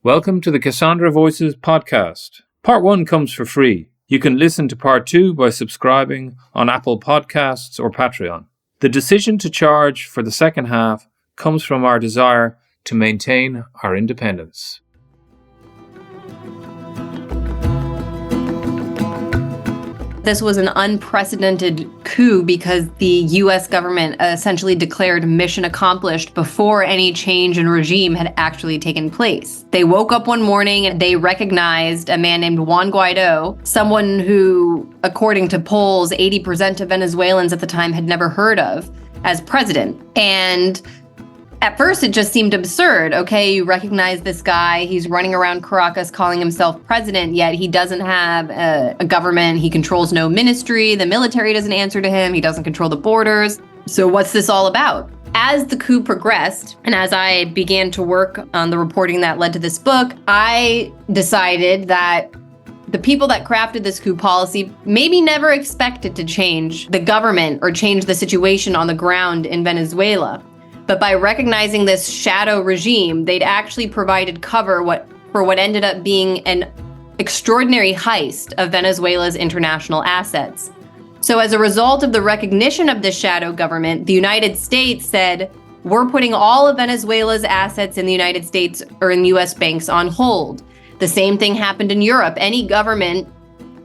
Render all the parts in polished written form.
Welcome to the Cassandra Voices podcast. Part 1 comes for free. You can listen to Part 2 by subscribing on Apple Podcasts or Patreon. The decision to charge for the second half comes from our desire to maintain our independence. This was an unprecedented coup because the U.S. government essentially declared mission accomplished before any change in regime had actually taken place. They woke up one morning and they recognized a man named Juan Guaido, someone who, according to polls, 80% of Venezuelans at the time had never heard of, as president. And at first, it just seemed absurd. Okay, you recognize this guy. He's running around Caracas calling himself president, yet he doesn't have a government. He controls no ministry. The military doesn't answer to him. He doesn't control the borders. So what's this all about? As the coup progressed, and as I began to work on the reporting that led to this book, I decided that the people that crafted this coup policy maybe never expected to change the government or change the situation on the ground in Venezuela. But by recognizing this shadow regime, they'd actually provided cover for what ended up being an extraordinary heist of Venezuela's international assets. So as a result of the recognition of this shadow government, the United States said, we're putting all of Venezuela's assets in the United States or in U.S. banks on hold. The same thing happened in Europe. Any government,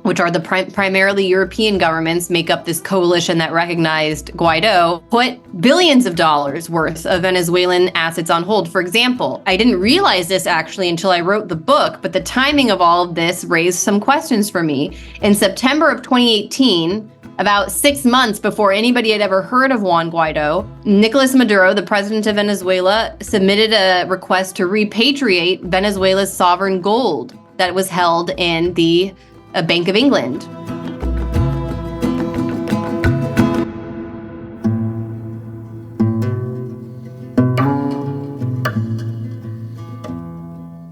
which are the primarily European governments, make up this coalition that recognized Guaido, put billions of dollars worth of Venezuelan assets on hold. For example, I didn't realize this actually until I wrote the book, but the timing of all of this raised some questions for me. In September of 2018, about 6 months before anybody had ever heard of Juan Guaido, Nicolas Maduro, the president of Venezuela, submitted a request to repatriate Venezuela's sovereign gold that was held in the Bank of England.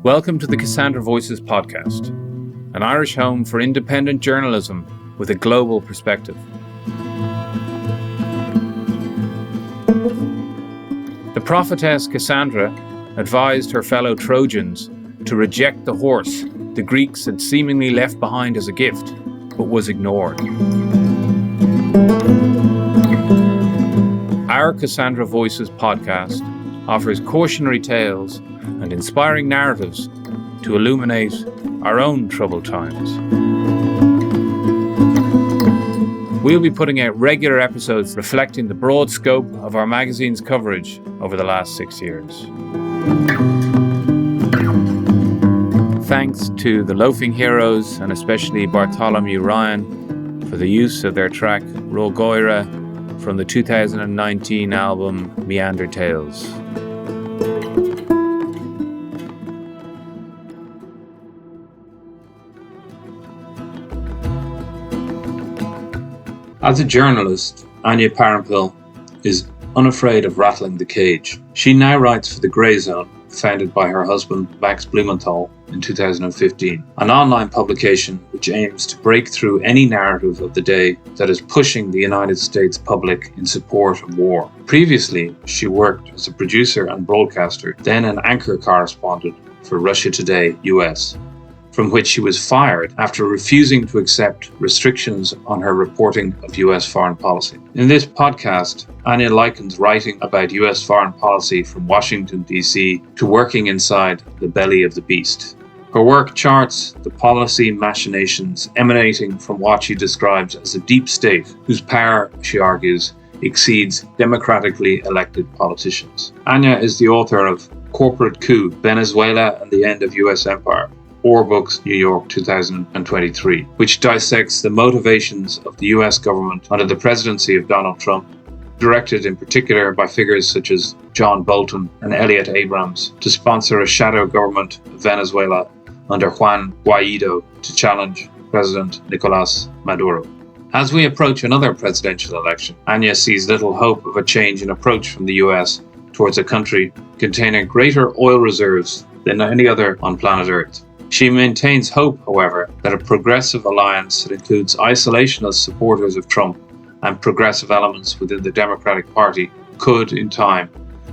Welcome to the Cassandra Voices podcast, an Irish home for independent journalism with a global perspective. The prophetess Cassandra advised her fellow Trojans to reject the horse the Greeks had seemingly left behind as a gift, but was ignored. Our Cassandra Voices podcast offers cautionary tales and inspiring narratives to illuminate our own troubled times. We'll be putting out regular episodes reflecting the broad scope of our magazine's coverage over the last 6 years. Thanks to the Loafing Heroes and especially Bartholomew Ryan for the use of their track Ro Goira from the 2019 album Meander Tales. As a journalist, Anya Parampil is unafraid of rattling the cage. She now writes for the Grayzone, founded by her husband Max Blumenthal in 2015, an online publication which aims to break through any narrative of the day that is pushing the United States public in support of war. Previously, she worked as a producer and broadcaster, then an anchor correspondent for Russia Today US, from which she was fired after refusing to accept restrictions on her reporting of US foreign policy. In this podcast, Anya likens writing about US foreign policy from Washington D.C. to working inside the belly of the beast. Her work charts the policy machinations emanating from what she describes as a deep state, whose power, she argues, exceeds democratically elected politicians. Anya is the author of Corporate Coup, Venezuela and the End of US Empire, War Books, New York, 2023, which dissects the motivations of the US government under the presidency of Donald Trump, directed in particular by figures such as John Bolton and Elliot Abrams, to sponsor a shadow government of Venezuela under Juan Guaido to challenge President Nicolas Maduro. As we approach another presidential election, Anya sees little hope of a change in approach from the US towards a country containing greater oil reserves than any other on planet Earth. She maintains hope, however, that a progressive alliance that includes isolationist supporters of Trump and progressive elements within the Democratic Party could, in time,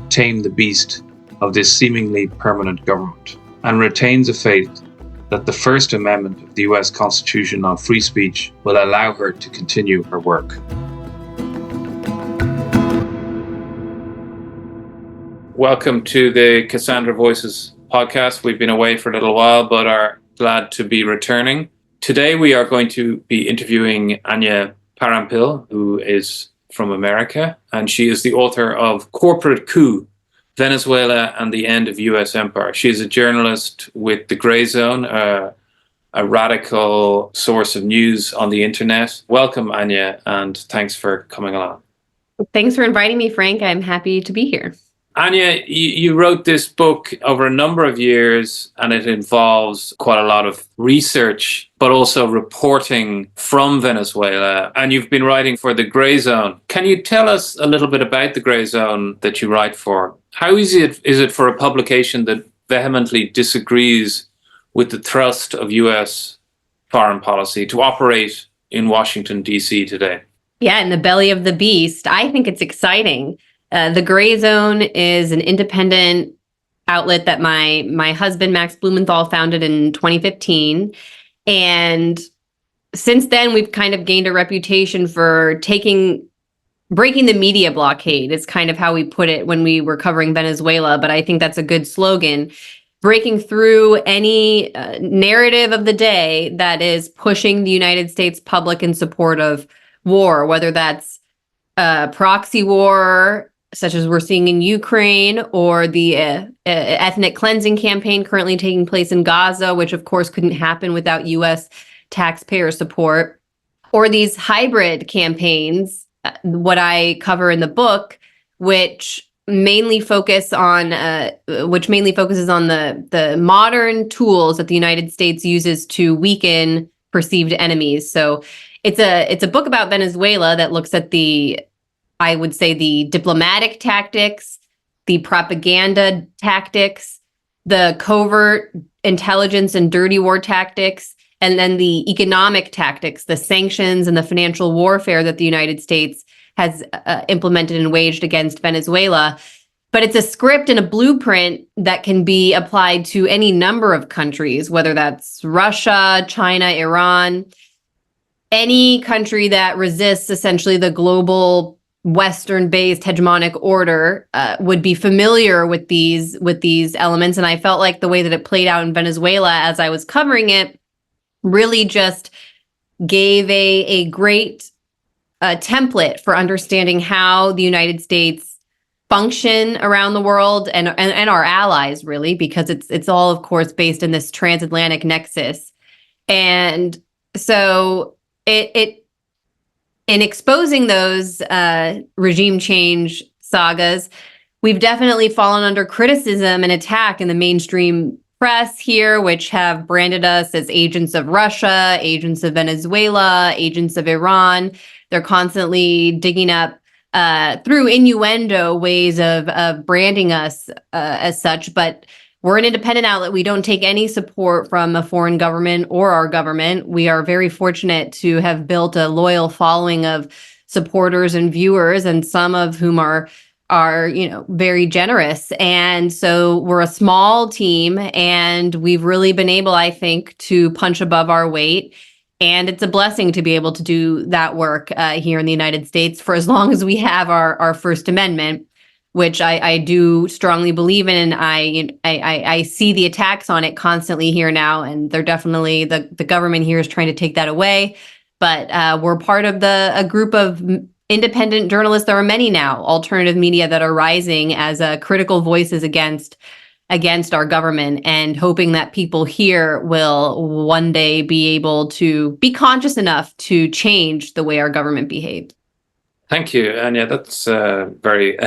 tame the beast of this seemingly permanent government. and retains a faith that the First Amendment of the US Constitution on free speech will allow her to continue her work. Welcome to the Cassandra Voices podcast. We've been away for a little while, but are glad to be returning. Today we are going to be interviewing Anya Parampil, who is from America, and she is the author of Corporate Coup, Venezuela and the End of US Empire. She is a journalist with the Grayzone, a radical source of news on the internet. Welcome, Anya, and thanks for coming along. Thanks for inviting me, Frank. I'm happy to be here. Anya, you wrote this book over a number of years, and it involves quite a lot of research, but also reporting from Venezuela. And you've been writing for the Grayzone. Can you tell us a little bit about the Grayzone that you write for? How easy is it for a publication that vehemently disagrees with the thrust of US foreign policy to operate in Washington, D.C. today? Yeah, in the belly of the beast. I think it's exciting. The Grayzone is an independent outlet that my husband, Max Blumenthal, founded in 2015. And since then, we've kind of gained a reputation for breaking the media blockade is kind of how we put it when we were covering Venezuela. But I think that's a good slogan. Breaking through any narrative of the day that is pushing the United States public in support of war, whether that's proxy war, such as we're seeing in Ukraine, or the ethnic cleansing campaign currently taking place in Gaza, which of course couldn't happen without US taxpayer support, or these hybrid campaigns, what I cover in the book, which mainly focuses on the modern tools that the United States uses to weaken perceived enemies. So it's a book about Venezuela that looks at I would say the diplomatic tactics, the propaganda tactics, the covert intelligence and dirty war tactics, and then the economic tactics, the sanctions and the financial warfare that the United States has implemented and waged against Venezuela. But it's a script and a blueprint that can be applied to any number of countries, whether that's Russia, China, Iran, any country that resists essentially the global Western-based hegemonic order would be familiar with these elements. And I felt like the way that it played out in Venezuela as I was covering it really just gave a great template for understanding how the United States function around the world and our allies, really, because it's all, of course, based in this transatlantic nexus. And so in exposing those regime change sagas, we've definitely fallen under criticism and attack in the mainstream press here, which have branded us as agents of Russia, agents of Venezuela, agents of Iran. They're constantly digging up through innuendo ways of branding us as such. But we're an independent outlet. We don't take any support from a foreign government or our government. We are very fortunate to have built a loyal following of supporters and viewers, and some of whom are very generous. And so we're a small team, and we've really been able, I think, to punch above our weight. And it's a blessing to be able to do that work here in the United States for as long as we have our First Amendment, which I do strongly believe in, and I see the attacks on it constantly here now, and they're definitely the government here is trying to take that away. But we're part of a group of independent journalists. There are many now, alternative media, that are rising as critical voices against our government, and hoping that people here will one day be able to be conscious enough to change the way our government behaves. Thank you, Anya. That's very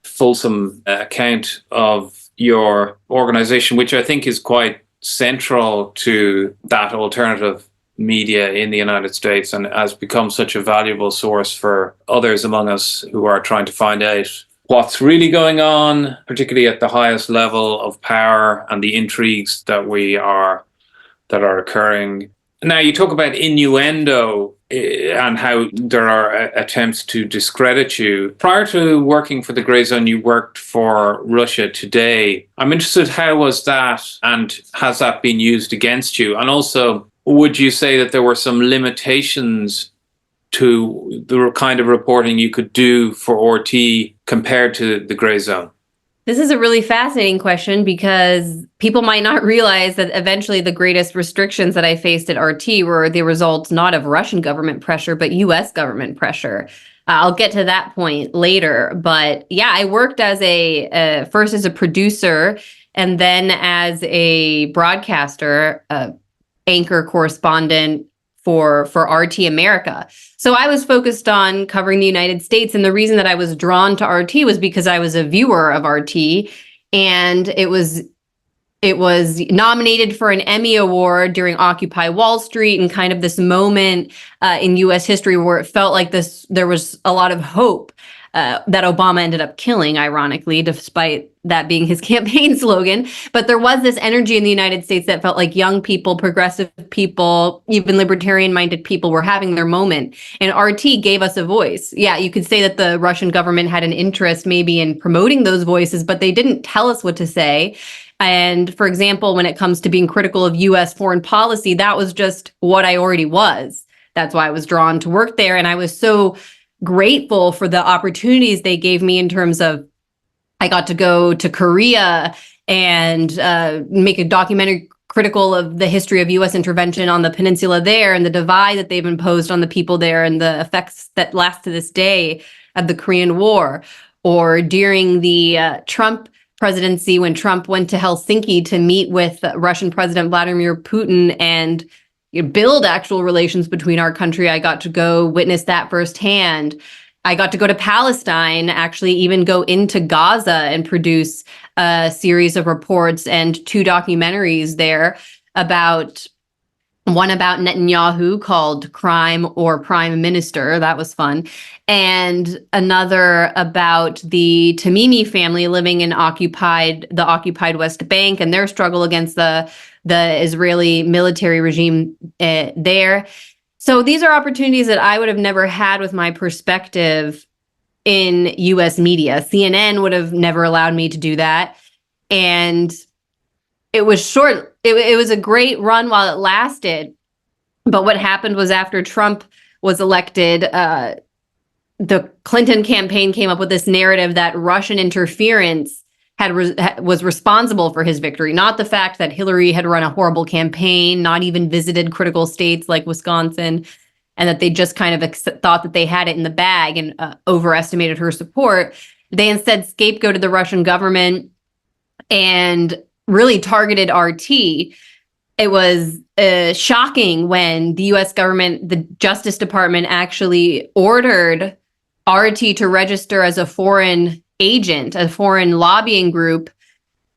fulsome account of your organization, which I think is quite central to that alternative media in the United States, and has become such a valuable source for others among us who are trying to find out what's really going on, particularly at the highest level of power, and the intrigues that are occurring. Now, you talk about innuendo and how there are attempts to discredit you. Prior to working for the Grayzone, you worked for Russia Today. I'm interested, how was that, and has that been used against you? And also, would you say that there were some limitations to the kind of reporting you could do for RT compared to the Grayzone? This is a really fascinating question, because people might not realize that eventually the greatest restrictions that I faced at RT were the results not of Russian government pressure, but US government pressure. I'll get to that point later. But yeah, I worked as first as a producer and then as a broadcaster, anchor, correspondent for RT America. So I was focused on covering the United States. And the reason that I was drawn to RT was because I was a viewer of RT, and it was nominated for an Emmy Award during Occupy Wall Street, and kind of this moment in US history where it felt like there was a lot of hope that Obama ended up killing, ironically, despite that being his campaign slogan. But there was this energy in the United States that felt like young people, progressive people, even libertarian-minded people were having their moment. And RT gave us a voice. Yeah, you could say that the Russian government had an interest maybe in promoting those voices, but they didn't tell us what to say. And for example, when it comes to being critical of US foreign policy, that was just what I already was. That's why I was drawn to work there. And I was so grateful for the opportunities they gave me in terms of, I got to go to Korea and make a documentary critical of the history of US intervention on the peninsula there, and the divide that they've imposed on the people there, and the effects that last to this day of the Korean War. Or during the Trump presidency, when Trump went to Helsinki to meet with Russian President Vladimir Putin and build actual relations between our country, I got to go witness that firsthand. I got to go to Palestine, actually even go into Gaza and produce a series of reports and 2 documentaries there, one about Netanyahu called Crime or Prime Minister. That was fun. And another about the Tamimi family living in the occupied West Bank and their struggle against the Israeli military regime there. So these are opportunities that I would have never had with my perspective in US media. CNN would have never allowed me to do that. And it was short. It was a great run while it lasted. But what happened was, after Trump was elected, the Clinton campaign came up with this narrative that Russian interference was responsible for his victory, not the fact that Hillary had run a horrible campaign, not even visited critical states like Wisconsin, and that they just kind of thought that they had it in the bag and overestimated her support. They instead scapegoated the Russian government and really targeted RT. It was shocking when the US government, the Justice Department, actually ordered RT to register as a foreign agent, a foreign lobbying group,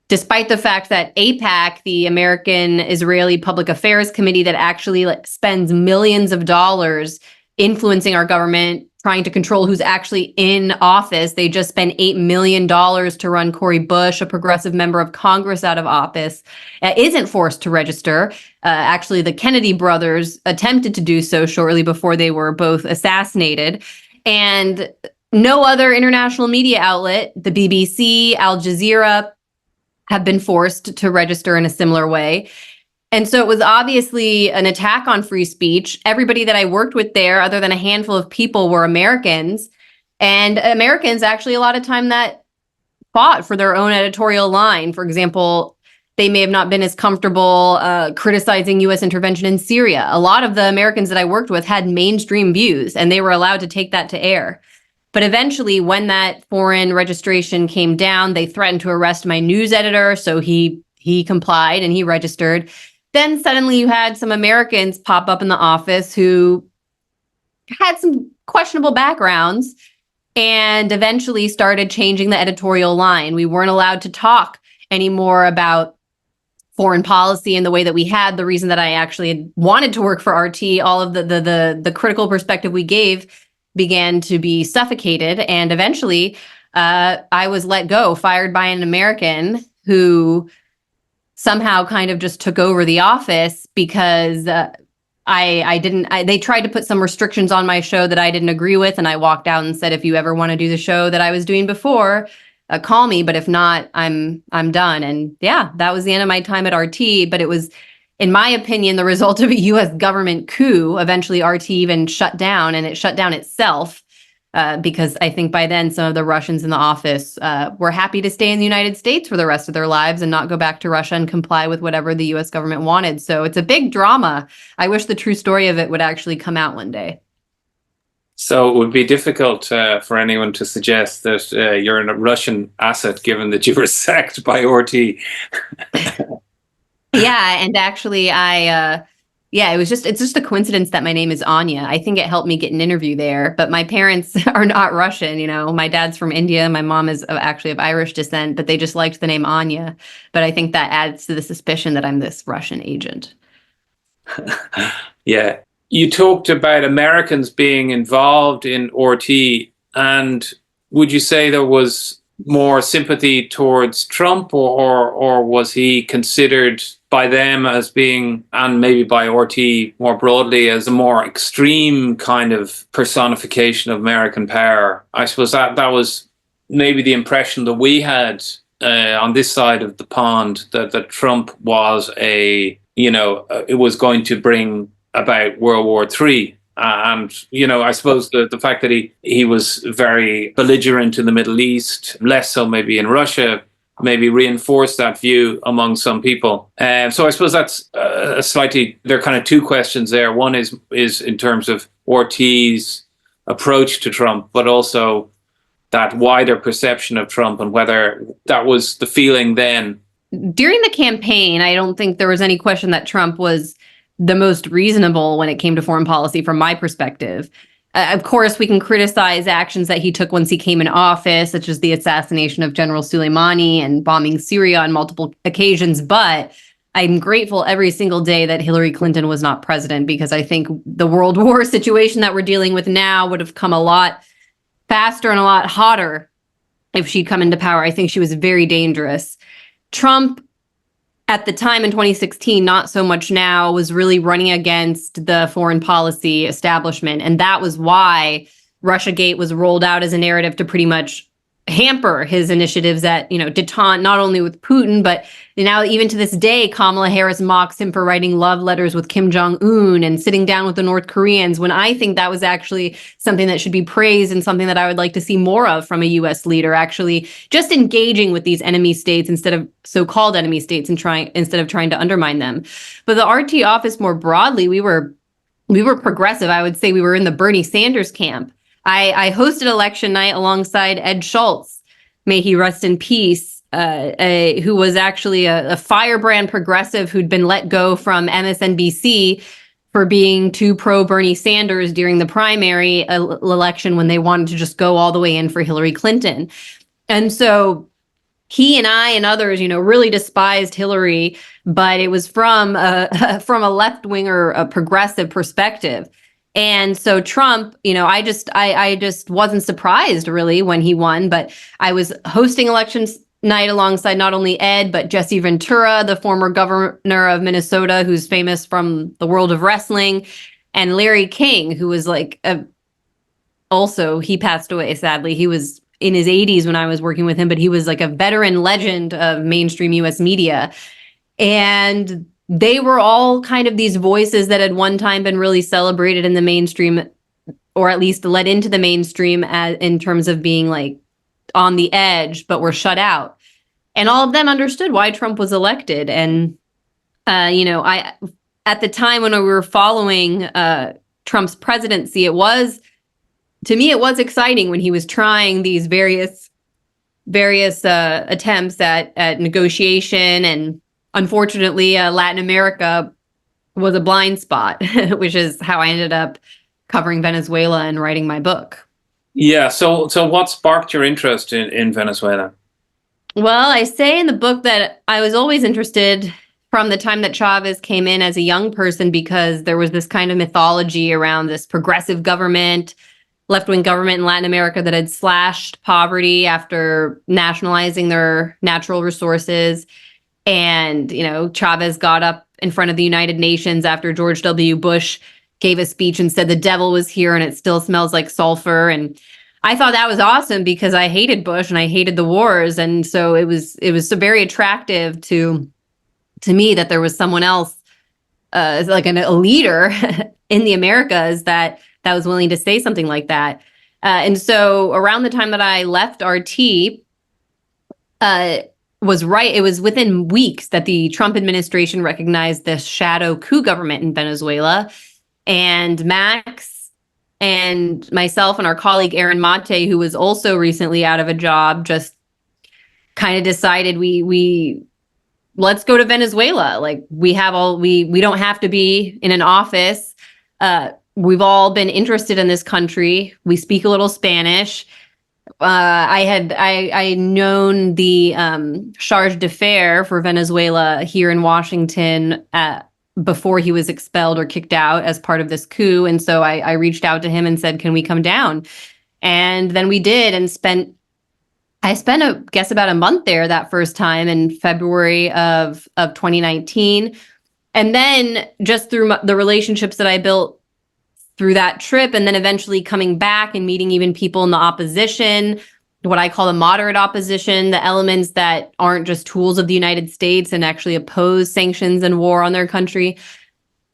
despite the fact that AIPAC, the American Israeli Public Affairs Committee, that actually spends millions of dollars influencing our government, trying to control who's actually in office. They just spent $8 million to run Cori Bush, a progressive member of Congress, out of office, isn't forced to register. Actually, the Kennedy brothers attempted to do so shortly before they were both assassinated. And no other international media outlet, the BBC, Al Jazeera, have been forced to register in a similar way. And so it was obviously an attack on free speech. Everybody that I worked with there, other than a handful of people, were Americans. And Americans, actually, a lot of time that fought for their own editorial line. For example, they may have not been as comfortable criticizing US intervention in Syria. A lot of the Americans that I worked with had mainstream views, and they were allowed to take that to air. But eventually, when that foreign registration came down, they threatened to arrest my news editor. So he complied and he registered. Then suddenly you had some Americans pop up in the office who had some questionable backgrounds and eventually started changing the editorial line. We weren't allowed to talk anymore about foreign policy in the way that we had. The reason that I actually wanted to work for RT, all of the critical perspective we gave began to be suffocated. And eventually I was let go, fired by an American who somehow kind of just took over the office because they tried to put some restrictions on my show that I didn't agree with. And I walked out and said, if you ever want to do the show that I was doing before, call me. But if not, I'm done. And yeah, that was the end of my time at RT. But it was, in my opinion, the result of a U.S. government coup. Eventually, RT even shut down, and it shut down itself. Because I think by then some of the Russians in the office were happy to stay in the United States for the rest of their lives and not go back to Russia and comply with whatever the U.S. government wanted. So it's a big drama. I wish the true story of it would actually come out one day. So it would be difficult for anyone to suggest that you're a Russian asset, given that you were sacked by RT. Yeah, and actually it's just a coincidence that my name is Anya. I think it helped me get an interview there, but my parents are not Russian. My dad's from India. My mom is actually of Irish descent, but they just liked the name Anya. But I think that adds to the suspicion that I'm this Russian agent. Yeah. You talked about Americans being involved in RT, and would you say there was more sympathy towards Trump, or was he considered by them as being, and maybe by RT more broadly, as a more extreme kind of personification of American power? I suppose that was maybe the impression that we had on this side of the pond, that Trump was it was going to bring about World War III. And, I suppose the fact that he was very belligerent in the Middle East, less so maybe in Russia, maybe reinforced that view among some people. So I suppose that's there are kind of two questions there. One is in terms of RT's approach to Trump, but also that wider perception of Trump and whether that was the feeling then. During the campaign, I don't think there was any question that Trump was the most reasonable when it came to foreign policy from my perspective. Of course, we can criticize actions that he took once he came in office, such as the assassination of General Soleimani and bombing Syria on multiple occasions. But I'm grateful every single day that Hillary Clinton was not president, because I think the world war situation that we're dealing with now would have come a lot faster and a lot hotter if she'd come into power. I think she was very dangerous. Trump, at the time in 2016, not so much now, was really running against the foreign policy establishment. And that was why Russiagate was rolled out as a narrative to pretty much hamper his initiatives at, detente, not only with Putin, but now even to this day, Kamala Harris mocks him for writing love letters with Kim Jong-un and sitting down with the North Koreans, when I think that was actually something that should be praised and something that I would like to see more of from a U.S. leader, actually just engaging with these enemy states instead of so-called enemy states instead of trying to undermine them. But the RT office more broadly, we were progressive. I would say we were in the Bernie Sanders camp. I hosted election night alongside Ed Schultz, may he rest in peace, who was actually a firebrand progressive who'd been let go from MSNBC for being too pro-Bernie Sanders during the primary election when they wanted to just go all the way in for Hillary Clinton. And so he and I and others, really despised Hillary, but it was from a left-winger, a progressive perspective. And so Trump, I just wasn't surprised really when he won, but I was hosting elections night alongside not only Ed, but Jesse Ventura, the former governor of Minnesota, who's famous from the world of wrestling, and Larry King, who was also, he passed away, sadly. He was in his 80s when I was working with him, but he was like a veteran legend of mainstream US media. And they were all kind of these voices that had one time been really celebrated in the mainstream, or at least led into the mainstream in terms of being like on the edge, but were shut out. And all of them understood why Trump was elected. And, at the time when we were following Trump's presidency, to me, it was exciting when he was trying these various attempts at negotiation. And unfortunately, Latin America was a blind spot, which is how I ended up covering Venezuela and writing my book. Yeah. So what sparked your interest in Venezuela? Well, I say in the book that I was always interested from the time that Chavez came in as a young person, because there was this kind of mythology around this progressive government, left-wing government in Latin America that had slashed poverty after nationalizing their natural resources. And, Chavez got up in front of the United Nations after George W. Bush gave a speech and said the devil was here and it still smells like sulfur. And I thought that was awesome because I hated Bush and I hated the wars. And so it was so very attractive to me that there was someone else, like a leader in the Americas that was willing to say something like that. And so around the time that I left RT, it was within weeks that the Trump administration recognized the shadow coup government in Venezuela. And Max and myself and our colleague Aaron Mate, who was also recently out of a job, just kind of decided we let's go to Venezuela. Like we don't have to be in an office. We've all been interested in this country. We speak a little Spanish. I known the charge d'affaires for Venezuela here in Washington before he was expelled or kicked out as part of this coup. And so I reached out to him and said, can we come down? And then we did, and I spent about a month there that first time in February of 2019. And then just through the relationships that I built through that trip, and then eventually coming back and meeting even people in the opposition, what I call the moderate opposition, the elements that aren't just tools of the United States and actually oppose sanctions and war on their country.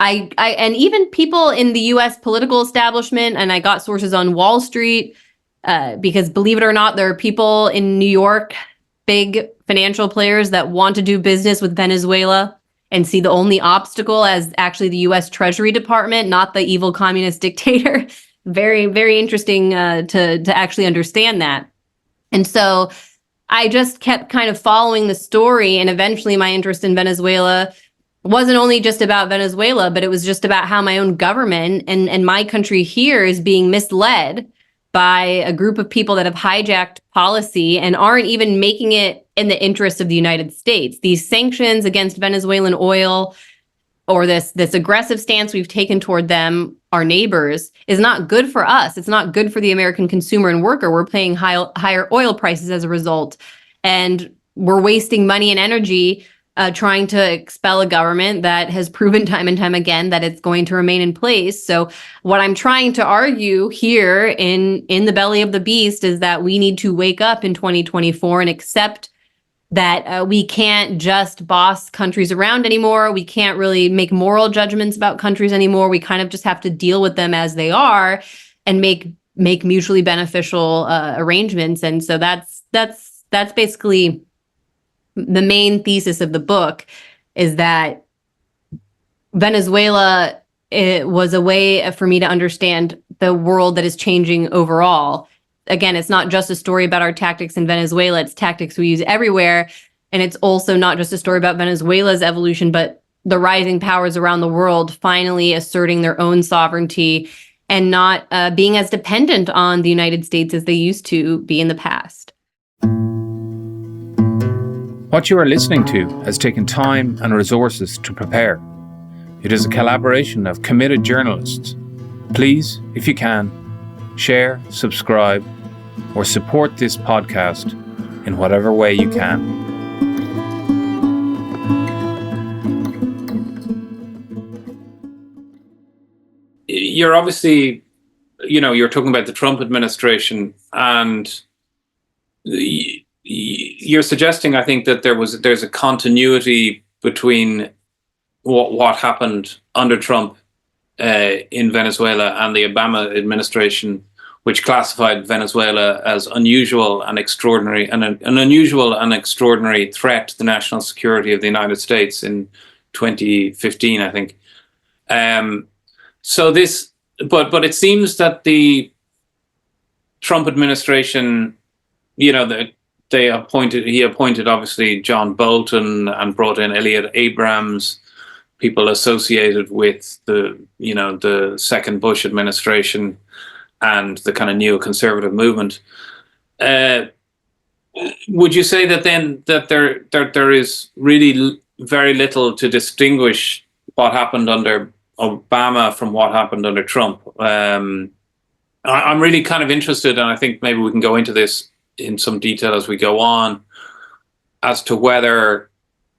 And even people in the US political establishment, and I got sources on Wall Street, because believe it or not, there are people in New York, big financial players that want to do business with Venezuela and see the only obstacle as actually the US Treasury Department, not the evil communist dictator. Very, very interesting to actually understand that. And so I just kept kind of following the story, and eventually my interest in Venezuela wasn't only just about Venezuela, but it was just about how my own government and my country here is being misled by a group of people that have hijacked policy and aren't even making it in the interest of the United States. These sanctions against Venezuelan oil, or this aggressive stance we've taken toward them, our neighbors, is not good for us. It's not good for the American consumer and worker. We're paying higher oil prices as a result. And we're wasting money and energy trying to expel a government that has proven time and time again that it's going to remain in place. So what I'm trying to argue here in the belly of the beast is that we need to wake up in 2024 and accept that we can't just boss countries around anymore. We can't really make moral judgments about countries anymore. We kind of just have to deal with them as they are and make mutually beneficial arrangements. And so that's basically the main thesis of the book, is that Venezuela, it was a way for me to understand the world that is changing overall. Again, it's not just a story about our tactics in Venezuela, it's tactics we use everywhere. And it's also not just a story about Venezuela's evolution, but the rising powers around the world finally asserting their own sovereignty and not being as dependent on the United States as they used to be in the past. What you are listening to has taken time and resources to prepare. It is a collaboration of committed journalists. Please, if you can, share, subscribe, or support this podcast in whatever way you can. You're obviously, you're talking about the Trump administration, and you're suggesting, I think, that there's a continuity between what happened under Trump in Venezuela and the Obama administration, which classified Venezuela as unusual and extraordinary, and an unusual and extraordinary threat to the national security of the United States in 2015, I think. But it seems that the Trump administration, he appointed obviously John Bolton and brought in Elliot Abrams, people associated with the second Bush administration and the kind of neoconservative movement. Would you say that then that there is really very little to distinguish what happened under Obama from what happened under Trump? I'm really kind of interested, and I think maybe we can go into this in some detail as we go on, as to whether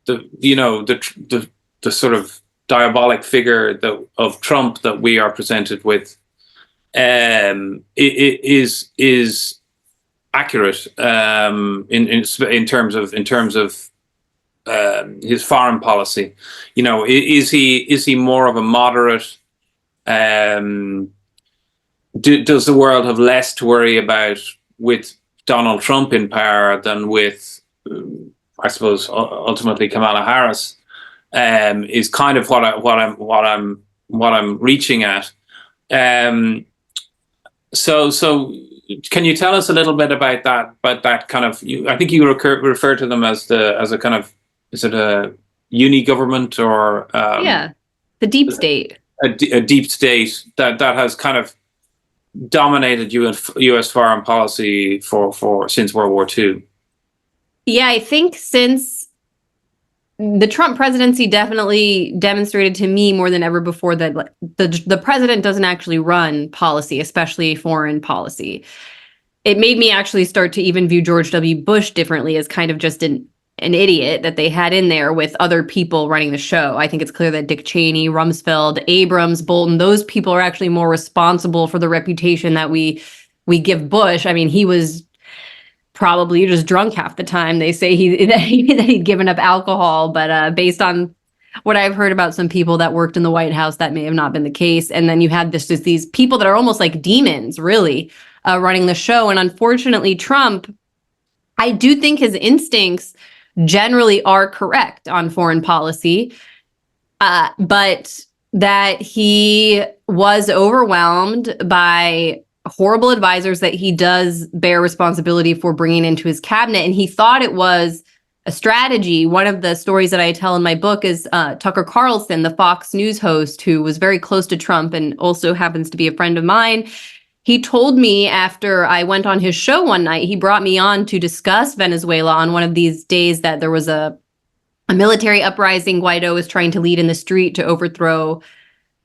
the sort of diabolic figure of Trump that we are presented with is accurate in terms of his foreign policy. You know, is he more of a moderate? Does the world have less to worry about with Donald Trump in power than with, I suppose, ultimately Kamala Harris? Is kind of what I'm reaching at. So can you tell us a little bit about that kind of? I think you refer to them as a kind of, is it a uni government or the deep state, a deep state that has kind of dominated U.S. foreign policy for since World War II. Yeah, I think since the Trump presidency definitely demonstrated to me more than ever before that the president doesn't actually run policy, especially foreign policy. It made me actually start to even view George W. Bush differently as kind of just an idiot that they had in there with other people running the show. I think it's clear that Dick Cheney, Rumsfeld, Abrams, Bolton, those people are actually more responsible for the reputation that we give Bush. I mean, he was probably just drunk half the time. They say that he'd given up alcohol, but based on what I've heard about some people that worked in the White House, that may have not been the case. And then you had these people that are almost like demons, really, running the show. And unfortunately, Trump, I do think his instincts generally are correct on foreign policy, but that he was overwhelmed by horrible advisors that he does bear responsibility for bringing into his cabinet. And he thought it was a strategy. One of the stories that I tell in my book is Tucker Carlson, the Fox News host, who was very close to Trump and also happens to be a friend of mine. He told me after I went on his show one night, he brought me on to discuss Venezuela on one of these days that there was a military uprising Guaido was trying to lead in the street to overthrow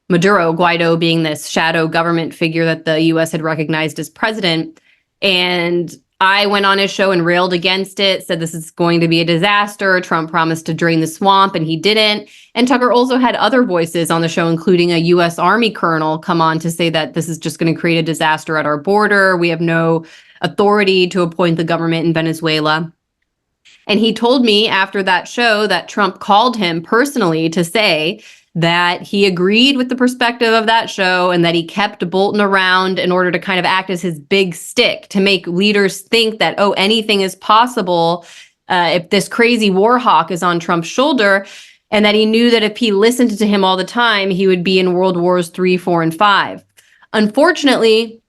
Maduro, Guaido being this shadow government figure that the U.S. had recognized as president. And I went on his show and railed against it, said this is going to be a disaster. Trump promised to drain the swamp, and he didn't. And Tucker also had other voices on the show, including a U.S. Army colonel, come on to say that this is just going to create a disaster at our border. We have no authority to appoint the government in Venezuela. And he told me after that show that Trump called him personally to say that he agreed with the perspective of that show and that he kept Bolton around in order to kind of act as his big stick to make leaders think that, oh, anything is possible if this crazy war hawk is on Trump's shoulder, and that he knew that if he listened to him all the time, he would be in World Wars III, IV, and V. Unfortunately,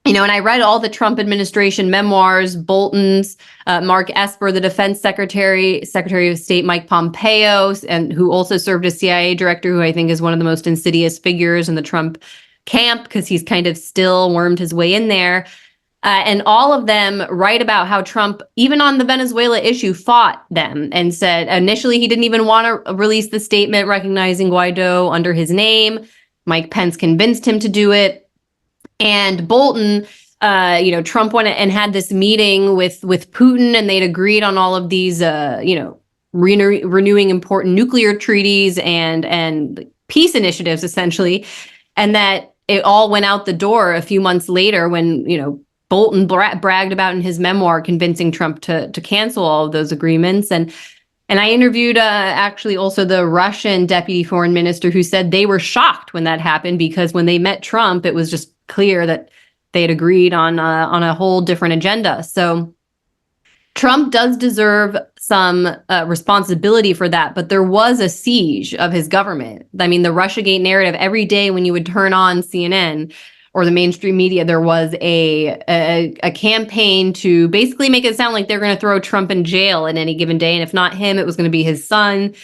you know, and I read all the Trump administration memoirs, Bolton's, Mark Esper, the defense secretary, Secretary of State Mike Pompeo, and who also served as CIA director, who I think is one of the most insidious figures in the Trump camp because he's kind of still wormed his way in there. And all of them write about how Trump, even on the Venezuela issue, fought them and said initially he didn't even want to release the statement recognizing Guaido under his name. Mike Pence convinced him to do it. And Bolton, Trump went and had this meeting with Putin, and they'd agreed on all of these, renewing important nuclear treaties and peace initiatives, essentially, and that it all went out the door a few months later when, Bolton bragged about in his memoir convincing Trump to cancel all of those agreements. And I interviewed actually also the Russian deputy foreign minister who said they were shocked when that happened because when they met Trump, it was just clear that they had agreed on a whole different agenda. So Trump does deserve some responsibility for that, but there was a siege of his government. I mean, the Russiagate narrative, every day when you would turn on CNN or the mainstream media, there was a campaign to basically make it sound like they're going to throw Trump in jail at any given day. And if not him, it was going to be his son.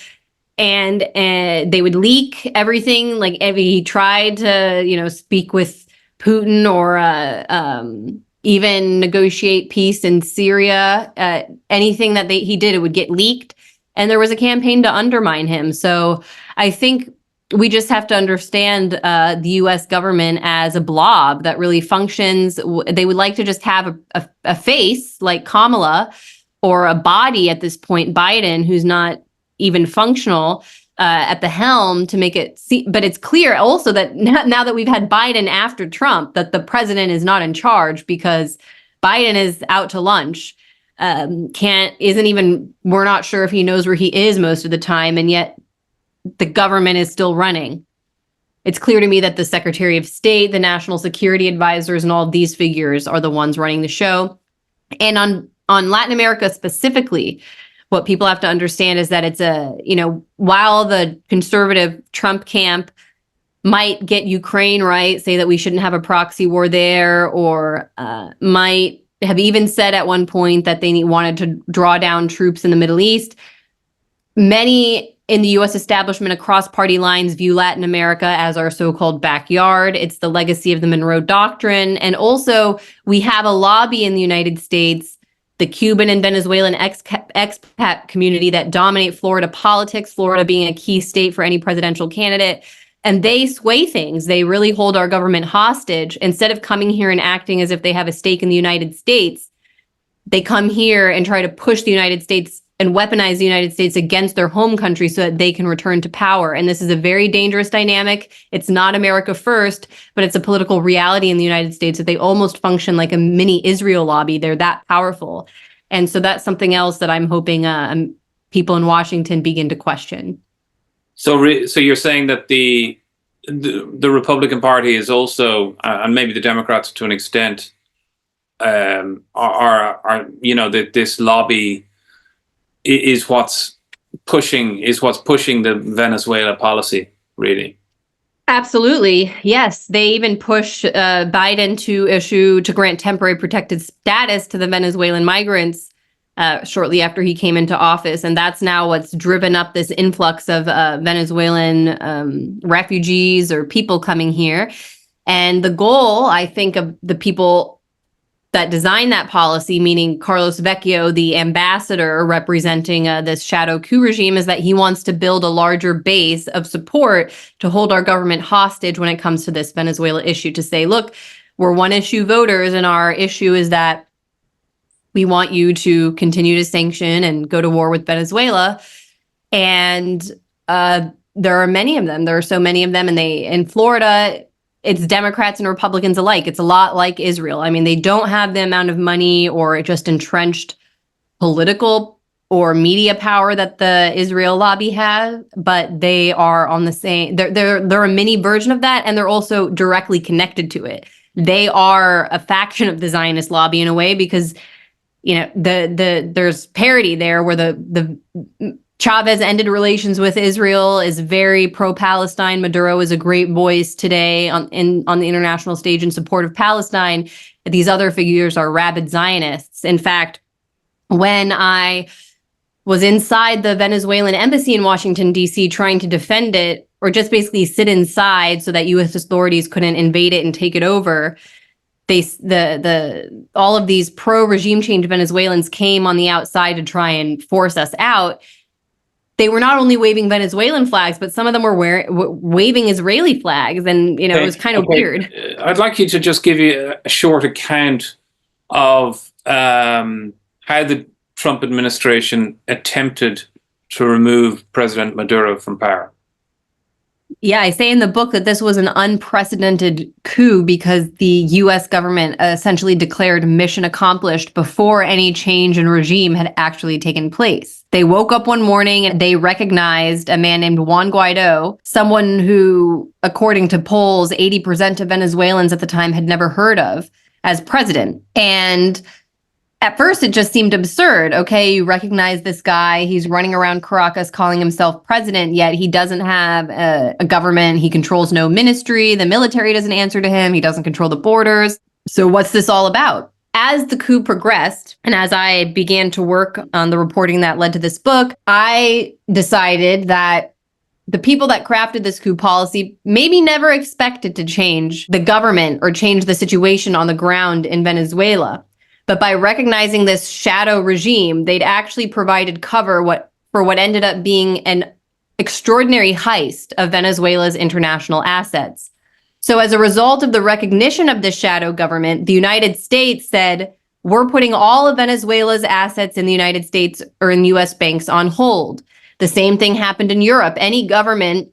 And they would leak everything. Like he tried to, speak with Putin or even negotiate peace in Syria. Anything that he did, it would get leaked. And there was a campaign to undermine him. So I think we just have to understand the U.S. government as a blob that really functions. They would like to just have a face like Kamala or a body at this point, Biden, who's not even functional. at the helm to make it see. But it's clear also that now that we've had Biden after Trump, that the president is not in charge because Biden is out to lunch. We're not sure if he knows where he is most of the time, and yet the government is still running. It's clear to me that the Secretary of State, the national security advisors, and all of these figures are the ones running the show. And on Latin America specifically, what people have to understand is that it's while the conservative Trump camp might get Ukraine right, say that we shouldn't have a proxy war there, or might have even said at one point that they wanted to draw down troops in the Middle East, many in the U.S. establishment across party lines view Latin America as our so-called backyard. It's the legacy of the Monroe Doctrine. And also, we have a lobby in the United States, the Cuban and Venezuelan expat community that dominate Florida politics, Florida being a key state for any presidential candidate. And they sway things. They really hold our government hostage. Instead of coming here and acting as if they have a stake in the United States, they come here and try to push the United States and weaponize the United States against their home country so that they can return to power. And this is a very dangerous dynamic. It's not America first, but it's a political reality in the United States that they almost function like a mini Israel lobby. They're that powerful. And so that's something else that I'm hoping people in Washington begin to question. So you're saying that the Republican Party is also, and maybe the Democrats to an extent, this lobby is what's pushing the Venezuela policy, really. Absolutely. Yes. They even push Biden to grant temporary protected status to the Venezuelan migrants shortly after he came into office. And that's now what's driven up this influx of Venezuelan refugees or people coming here. And the goal, I think, of the people that designed that policy, meaning Carlos Vecchio, the ambassador representing this shadow coup regime, is that he wants to build a larger base of support to hold our government hostage when it comes to this Venezuela issue, to say, look, we're one issue voters, and our issue is that we want you to continue to sanction and go to war with Venezuela. And there are many of them. There are so many of them. And in Florida, it's Democrats and Republicans alike. It's a lot like Israel. I mean, they don't have the amount of money or just entrenched political or media power that the Israel lobby has, but they are on the same. They're a mini version of that, and they're also directly connected to it. They are a faction of the Zionist lobby in a way because, there's parity there where the Chavez ended relations with Israel, is very pro-Palestine. Maduro is a great voice today on the international stage in support of Palestine. These other figures are rabid Zionists. In fact, when I was inside the Venezuelan embassy in Washington, D.C., trying to defend it, or just basically sit inside so that U.S. authorities couldn't invade it and take it over, all of these pro-regime change Venezuelans came on the outside to try and force us out. They were not only waving Venezuelan flags, but some of them were waving Israeli flags. And, it was kind of weird. I'd like you to just give you a short account of how the Trump administration attempted to remove President Maduro from power. Yeah, I say in the book that this was an unprecedented coup because the U.S. government essentially declared mission accomplished before any change in regime had actually taken place. They woke up one morning and they recognized a man named Juan Guaido, someone who, according to polls, 80% of Venezuelans at the time had never heard of, as president. And at first, it just seemed absurd. Okay, you recognize this guy. He's running around Caracas calling himself president, yet he doesn't have a government. He controls no ministry. The military doesn't answer to him. He doesn't control the borders. So what's this all about? As the coup progressed, and as I began to work on the reporting that led to this book, I decided that the people that crafted this coup policy maybe never expected to change the government or change the situation on the ground in Venezuela. But by recognizing this shadow regime, they'd actually provided cover for what ended up being an extraordinary heist of Venezuela's international assets. So as a result of the recognition of this shadow government, the United States said, we're putting all of Venezuela's assets in the United States or in U.S. banks on hold. The same thing happened in Europe. Any government,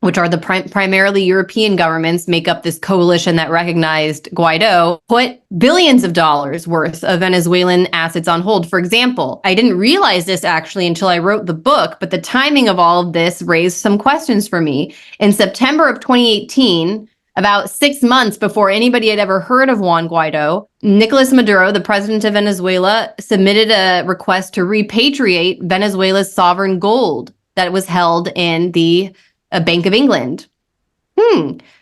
which are the primarily European governments, make up this coalition that recognized Guaido, put billions of dollars worth of Venezuelan assets on hold. For example, I didn't realize this actually until I wrote the book, but the timing of all of this raised some questions for me. In September of 2018, about 6 months before anybody had ever heard of Juan Guaido, Nicolas Maduro, the president of Venezuela, submitted a request to repatriate Venezuela's sovereign gold that was held in the Bank of England.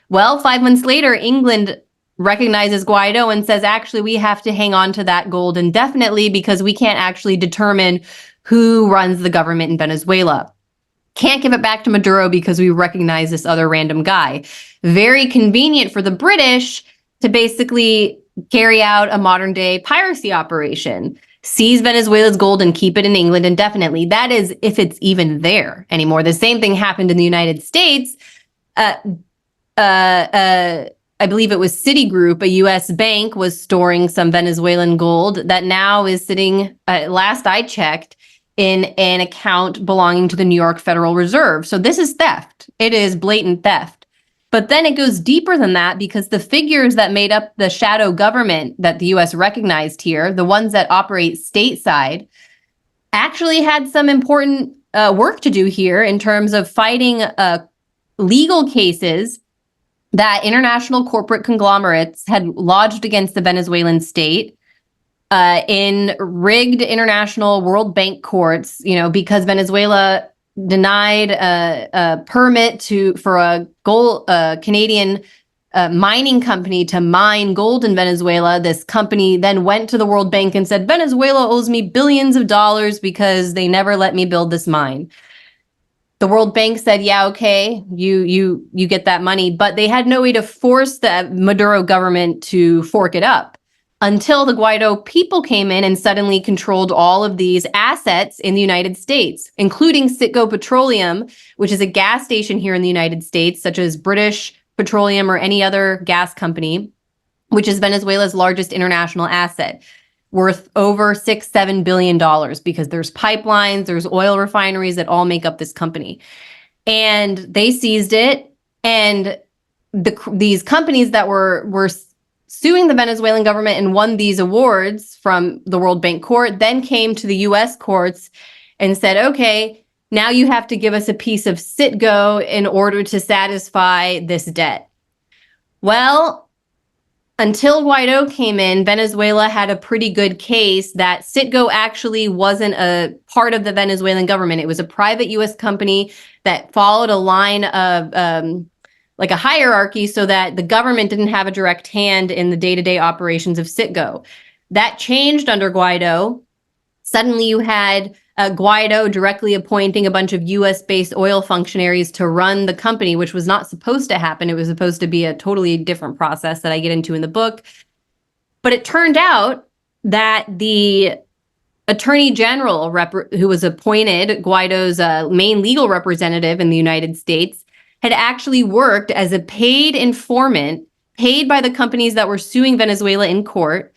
Well, 5 months later, England recognizes Guaido and says, actually, we have to hang on to that gold indefinitely because we can't actually determine who runs the government in Venezuela. Can't give it back to Maduro because we recognize this other random guy. Very convenient for the British to basically carry out a modern day piracy operation. Seize Venezuela's gold and keep it in England indefinitely. That is, if it's even there anymore. The same thing happened in the United States. I believe it was Citigroup, a U.S. bank, was storing some Venezuelan gold that now is sitting, last I checked, in an account belonging to the New York Federal Reserve. So this is theft. It is blatant theft. But then it goes deeper than that because the figures that made up the shadow government that the U.S. recognized here, the ones that operate stateside, actually had some important work to do here in terms of fighting legal cases that international corporate conglomerates had lodged against the Venezuelan state in rigged international World Bank courts, because Venezuela denied a permit for a Canadian mining company to mine gold in Venezuela. This company then went to the World Bank and said, Venezuela owes me billions of dollars because they never let me build this mine. The World Bank said, yeah, okay, you get that money, but they had no way to force the Maduro government to fork it up until the Guaido people came in and suddenly controlled all of these assets in the United States, including Citgo Petroleum, which is a gas station here in the United States, such as British Petroleum or any other gas company, which is Venezuela's largest international asset, worth over $6-7 billion because there's pipelines, there's oil refineries that all make up this company. And they seized it. And these companies that were suing the Venezuelan government and won these awards from the World Bank Court then came to the U.S. courts and said, okay, now you have to give us a piece of Citgo in order to satisfy this debt. Well, until Guaido came in, Venezuela had a pretty good case that Citgo actually wasn't a part of the Venezuelan government. It was a private U.S. company that followed a line of like a hierarchy so that the government didn't have a direct hand in the day-to-day operations of Citgo. That changed under Guaido. Suddenly you had Guaido directly appointing a bunch of US-based oil functionaries to run the company, which was not supposed to happen. It was supposed to be a totally different process that I get into in the book. But it turned out that the attorney general who was appointed, Guaido's main legal representative in the United States, had actually worked as a paid informant, paid by the companies that were suing Venezuela in court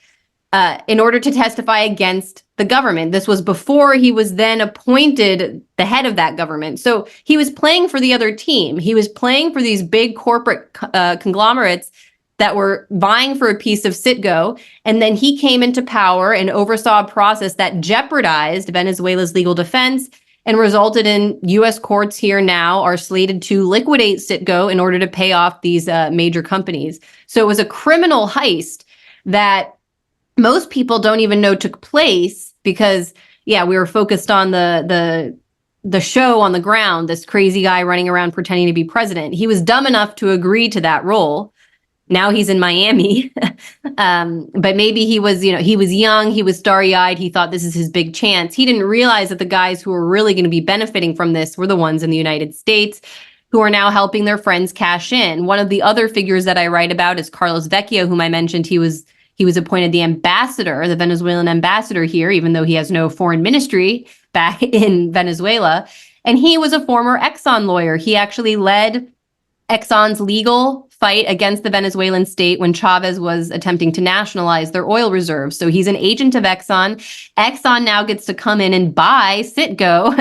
in order to testify against the government. This was before he was then appointed the head of that government. So he was playing for the other team. He was playing for these big corporate conglomerates that were vying for a piece of Citgo. And then he came into power and oversaw a process that jeopardized Venezuela's legal defense and resulted in U.S. courts here now are slated to liquidate Citgo in order to pay off these major companies. So it was a criminal heist that most people don't even know took place because, we were focused on the show on the ground, this crazy guy running around pretending to be president. He was dumb enough to agree to that role. Now he's in Miami, but maybe he was young, he was starry-eyed, he thought this is his big chance. He didn't realize that the guys who were really going to be benefiting from this were the ones in the United States who are now helping their friends cash in. One of the other figures that I write about is Carlos Vecchio, whom I mentioned. He was appointed the ambassador, the Venezuelan ambassador here, even though he has no foreign ministry back in Venezuela. And he was a former Exxon lawyer. He actually led Exxon's legal fight against the Venezuelan state when Chavez was attempting to nationalize their oil reserves. So he's an agent of Exxon. Exxon now gets to come in and buy Citgo,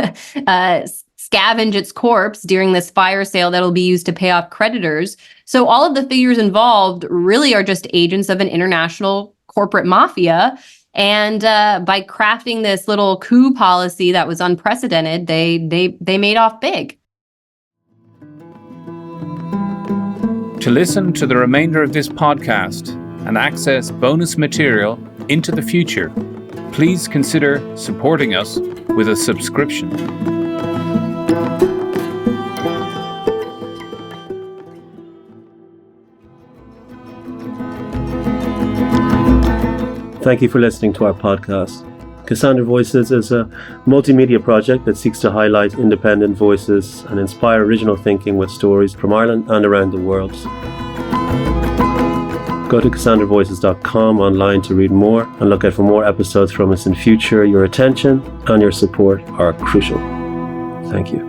scavenge its corpse during this fire sale that'll be used to pay off creditors. So all of the figures involved really are just agents of an international corporate mafia. And by crafting this little coup policy that was unprecedented, they made off big. To listen to the remainder of this podcast and access bonus material into the future, please consider supporting us with a subscription. Thank you for listening to our podcast. Cassandra Voices is a multimedia project that seeks to highlight independent voices and inspire original thinking with stories from Ireland and around the world. Go to cassandravvoices.com online to read more and look out for more episodes from us in future. Your attention and your support are crucial. Thank you.